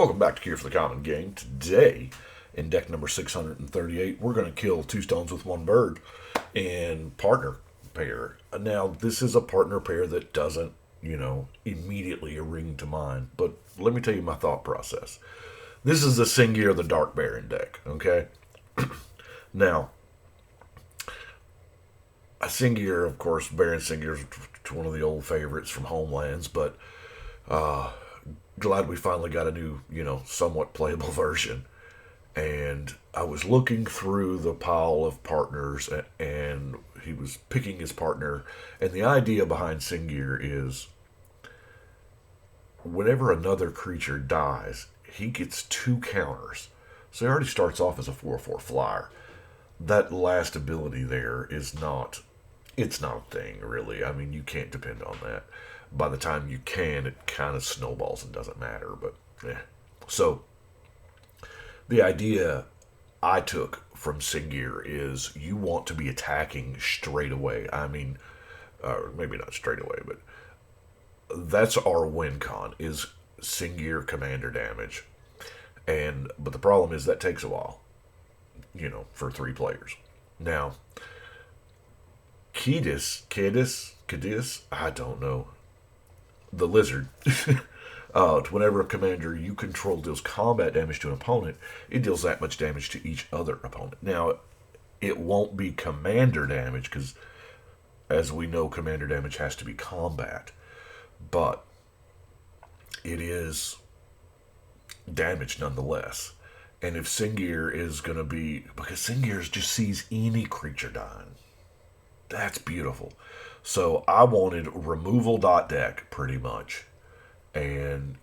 Welcome back to Cure for the Common Game. Today, in deck number 638, we're going to kill two stones with one bird in partner pair. Now, this is a partner pair that doesn't, immediately ring to mind, but let me tell you my thought process. This is the Sengir the Dark Baron deck, okay? Now, a Sengir, of course, Baron Sengir is one of the old favorites from Homelands, but glad we finally got a new, somewhat playable version. And I was looking through the pile of partners, and he was picking his partner. And the idea behind Sengir is whenever another creature dies, he gets 2 counters. So he already starts off as a 4/4 flyer. That last ability there is not, it's not a thing, really. I mean, you can't depend on that. By the time you can, it kind of snowballs and doesn't matter. But, So, the idea I took from Sengir is you want to be attacking straight away. I mean, maybe not straight away, but that's our win con, is Sengir commander damage. But the problem is that takes a while, for 3 players. Now, Kediss, I don't know. The lizard. Whenever a commander you control deals combat damage to an opponent, it deals that much damage to each other opponent. Now, it won't be commander damage, because, as we know, commander damage has to be combat. But it is damage nonetheless. And if Sengir is going to be... Because Sengir just sees any creature dying. That's beautiful. So I wanted removal deck, pretty much. And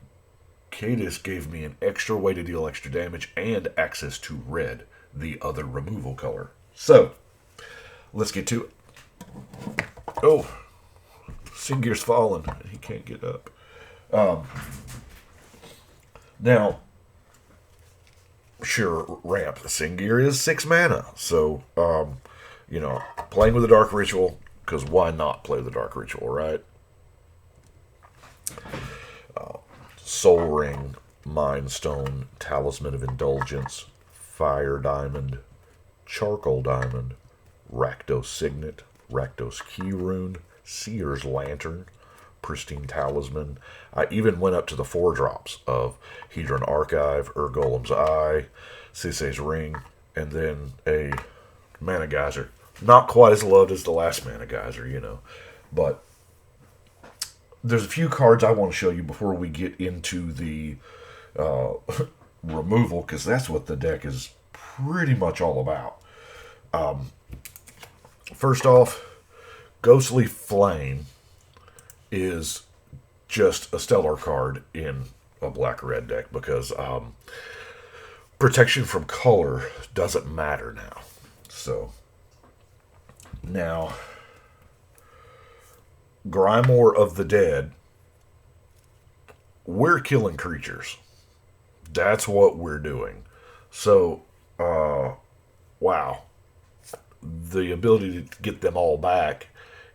Kediss gave me an extra way to deal extra damage and access to red, the other removal color. So, let's get to it. Oh, Sengir's fallen. He can't get up. Now, sure, ramp. Sengir is 6 mana. So, playing with the Dark Ritual, because why not play the Dark Ritual, right? Soul Ring, Mind Stone, Talisman of Indulgence, Fire Diamond, Charcoal Diamond, Rakdos Signet, Rakdos Key Rune, Seer's Lantern, Pristine Talisman. I even went up to the 4-drops of Hedron Archive, Golem's Eye, Sisei's Ring, and then a Mana Geyser. Not quite as loved as the last Mana Geyser, but there's a few cards I want to show you before we get into the removal, because that's what the deck is pretty much all about. First off, Ghostly Flame is just a stellar card in a black-red deck, because protection from color doesn't matter now. So, now, Grimoire of the Dead, we're killing creatures. That's what we're doing. So, wow. The ability to get them all back,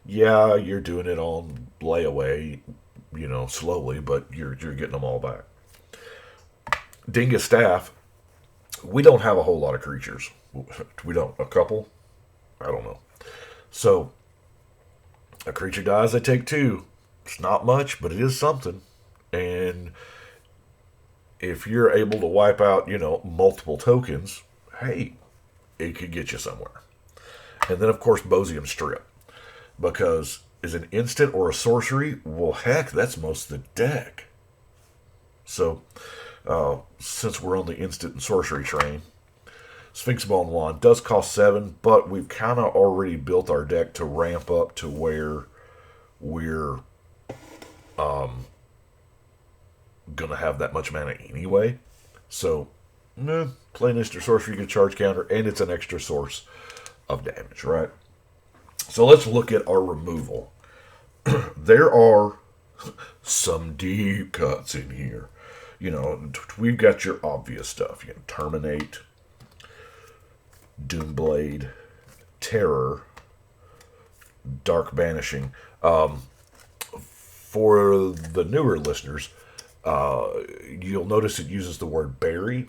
yeah, you're doing it on layaway, slowly, but you're getting them all back. Dingus Staff, we don't have a whole lot of creatures. We don't. A couple? I don't know. So, a creature dies, they take 2. It's not much, but it is something. And if you're able to wipe out, multiple tokens, hey, it could get you somewhere. And then, of course, Bosium Strip. Because is an instant or a sorcery? Well, heck, that's most of the deck. So, since we're on the instant and sorcery train, Sphinx Bone Wand does cost 7, but we've kind of already built our deck to ramp up to where we're going to have that much mana anyway. So, play an instant sorcery, good charge counter, and it's an extra source of damage, right? So let's look at our removal. There are some deep cuts in here. We've got your obvious stuff. Terminate, Doomblade, Terror, Dark Banishing. For the newer listeners, You'll notice it uses the word bury.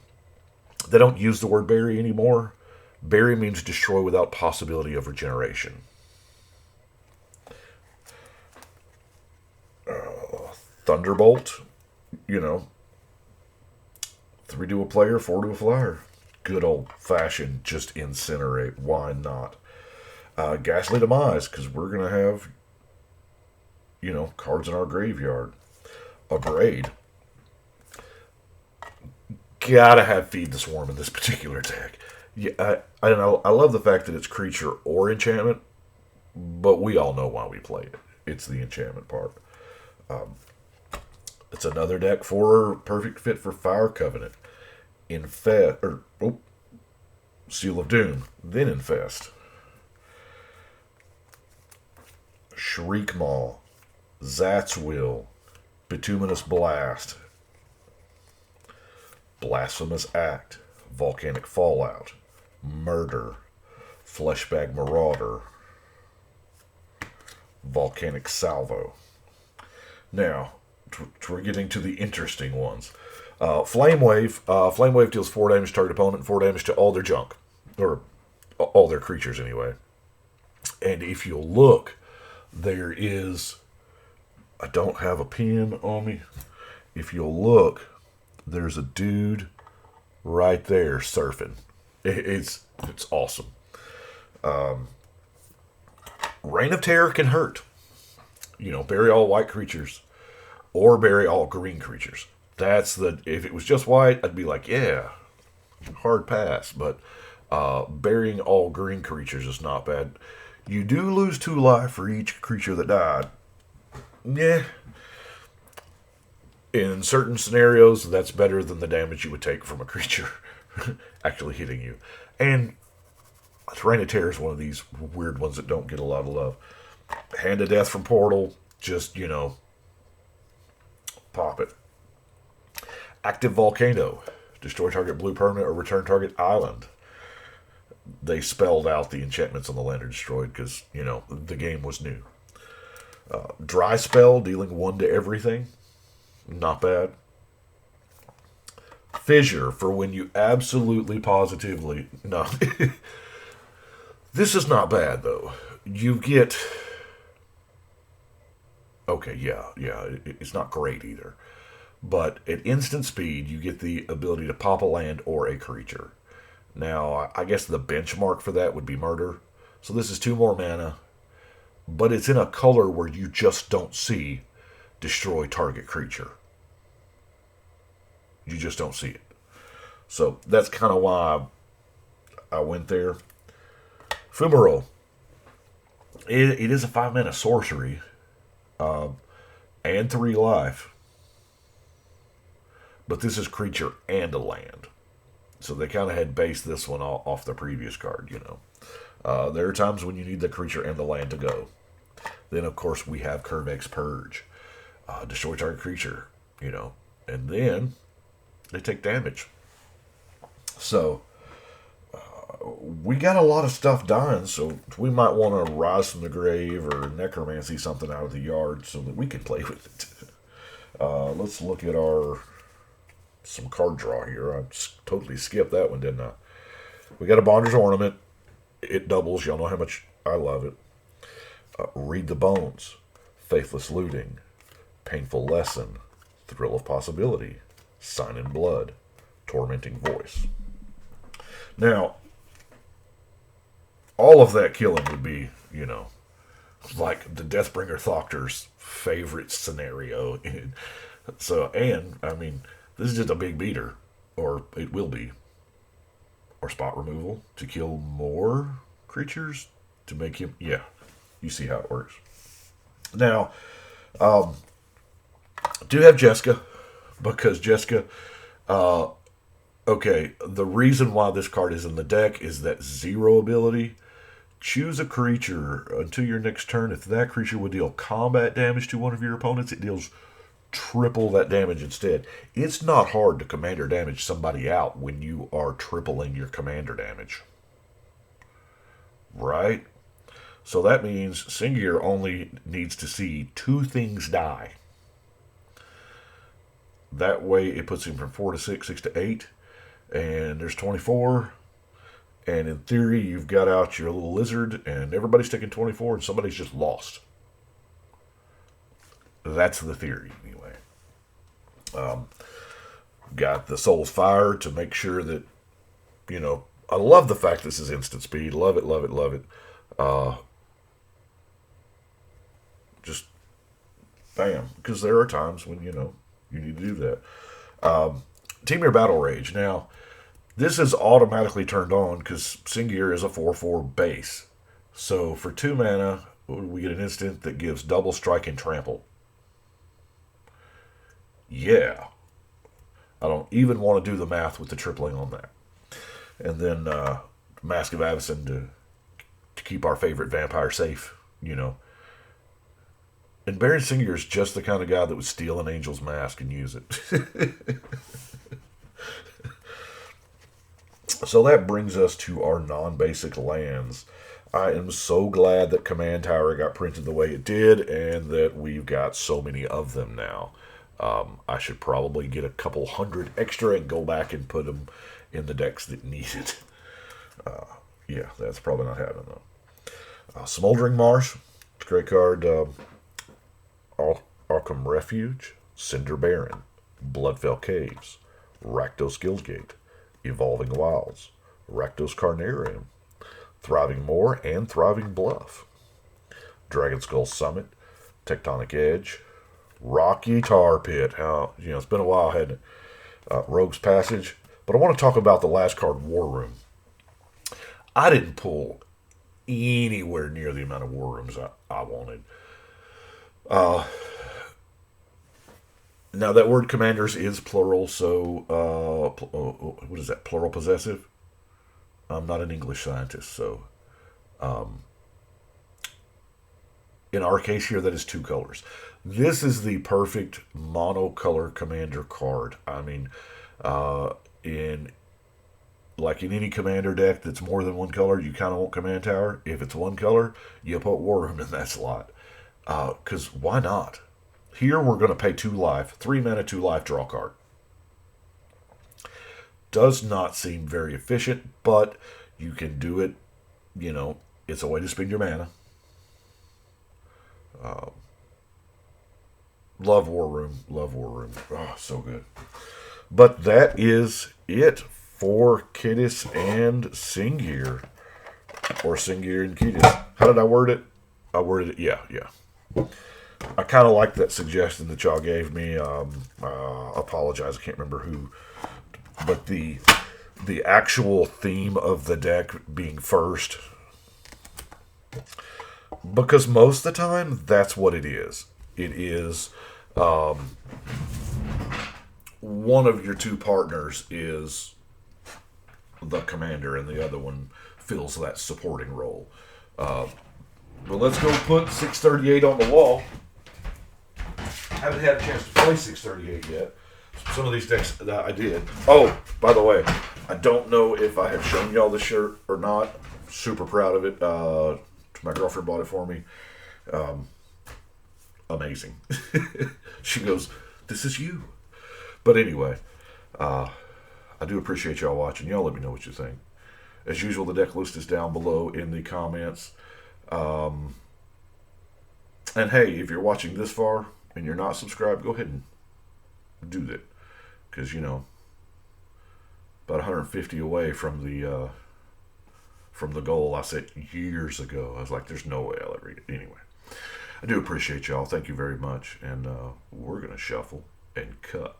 They don't use the word bury anymore. Bury means destroy without possibility of regeneration. Thunderbolt, 3 to a player, 4 to a flyer. Good old fashioned, just incinerate. Why not? Ghastly Demise, because we're going to have, cards in our graveyard. Abrade. Gotta have Feed the Swarm in this particular deck. Yeah, I don't know. I love the fact that it's creature or enchantment, but we all know why we play it. It's the enchantment part. It's another deck for perfect fit for Fire Covenant. Seal of Doom, then Infest. Shriek Maw, Zat's Will, Bituminous Blast, Blasphemous Act, Volcanic Fallout, Murder, Fleshbag Marauder, Volcanic Salvo. Now, we're getting to the interesting ones. Flame Wave. Flame Wave deals 4 damage to target opponent and 4 damage to all their junk. Or all their creatures, anyway. And if you'll look, there is... I don't have a pen on me. If you'll look, there's a dude right there surfing. It's awesome. Reign of Terror can hurt. Bury all white creatures. Or bury all green creatures. If it was just white, I'd be like, yeah, hard pass. But burying all green creatures is not bad. You do lose 2 life for each creature that died. Yeah. In certain scenarios, that's better than the damage you would take from a creature actually hitting you. And Reign of Terror is one of these weird ones that don't get a lot of love. Hand of Death from Portal, just, pop it. Active Volcano. Destroy target blue permanent or return target island. They spelled out the enchantments on the land are destroyed because, the game was new. Dry Spell, dealing 1 to everything. Not bad. Fissure, for when you absolutely positively... No. This is not bad, though. You get... Okay, yeah. It's not great either. But at instant speed, you get the ability to pop a land or a creature. Now, I guess the benchmark for that would be Murder. So this is 2 more mana. But it's in a color where you just don't see destroy target creature. You just don't see it. So that's kind of why I went there. Fumarole. It is a 5-mana sorcery. And 3 life. But this is creature and a land. So they kind of had based this one off the previous card, There are times when you need the creature and the land to go. Then, of course, we have Curvex Purge. Destroy target creature, And then they take damage. So, we got a lot of stuff dying, so we might want to Rise from the Grave or Necromancy something out of the yard so that we can play with it. Let's look at some card draw here. I totally skipped that one, didn't I? We got a Bonder's Ornament. It doubles. Y'all know how much I love it. Read the Bones. Faithless Looting. Painful Lesson. Thrill of Possibility. Sign in Blood. Tormenting Voice. Now, all of that killing would be, like the Deathbringer Thoctor's favorite scenario. So, this is just a big beater, or it will be. Or spot removal to kill more creatures to make him, yeah, you see how it works. Now, do have Jessica, because Jessica, okay, the reason why this card is in the deck is that 0 ability. Choose a creature until your next turn. If that creature would deal combat damage to one of your opponents, it deals triple that damage instead. It's not hard to commander damage somebody out when you are tripling your commander damage. Right? So that means Sengir only needs to see 2 things die. That way it puts him from 4 to 6, 6 to 8. And there's 24. And in theory, you've got out your little lizard, and everybody's taking 24, and somebody's just lost. That's the theory, anyway. Got the Soul's Fire to make sure that, I love the fact this is instant speed. Love it, love it, love it. Just, bam. Because there are times when, you need to do that. Team Your Battle Rage. Now, this is automatically turned on because Sengir is a 4/4 base. So for 2 mana, we get an instant that gives double strike and trample. Yeah. I don't even want to do the math with the tripling on that. And then Mask of Avacyn to keep our favorite vampire safe, And Baron Sengir is just the kind of guy that would steal an Angel's Mask and use it. So that brings us to our non-basic lands. I am so glad that Command Tower got printed the way it did and that we've got so many of them now. I should probably get a couple hundred extra and go back and put them in the decks that need it. Yeah, that's probably not happening though. Smoldering Marsh, great card. Arkham Refuge, Cinder Baron, Bloodfell Caves, Rakdos Guildgate, Evolving Wilds, Rakdos Carnarium, Thriving Moor and Thriving Bluff, Dragon Skull Summit, Tectonic Edge, Rocky Tar Pit. It's been a while, hasn't it? Rogue's Passage. But I want to talk about the last card, War Room. I didn't pull anywhere near the amount of War Rooms I wanted. Now, that word commanders is plural, so, what is that, plural possessive? I'm not an English scientist, so, in our case here, that is 2 colors. This is the perfect monocolor commander card. I mean, in any commander deck that's more than 1 color, you kind of want Command Tower. If it's 1 color, you put War Room in that slot. Because why not? Here we're going to pay 2 life, 3 mana, 2 life, draw card. Does not seem very efficient, but you can do it. It's a way to spend your mana. Love War Room. Love War Room. Oh, so good. But that is it for Kediss and Sengir. Or Sengir and Kediss. How did I word it? I worded it, yeah. I kind of like that suggestion that y'all gave me. Apologize, I can't remember who. But the actual theme of the deck being first. Because most of the time, that's what it is. It is one of your 2 partners is the commander and the other one fills that supporting role. Well, let's go put 638 on the wall. Haven't had a chance to play 638 yet. Some of these decks that I did. Oh, by the way, I don't know if I have shown y'all this shirt or not. Super proud of it. My girlfriend bought it for me. Amazing. She goes, "This is you." But anyway, I do appreciate y'all watching. Y'all let me know what you think. As usual, the deck list is down below in the comments. And hey, if you're watching this far and you're not subscribed, go ahead and do that. Because, about 150 away from the goal I set years ago. I was like, there's no way I'll ever get it. Anyway, I do appreciate y'all. Thank you very much. And we're going to shuffle and cut.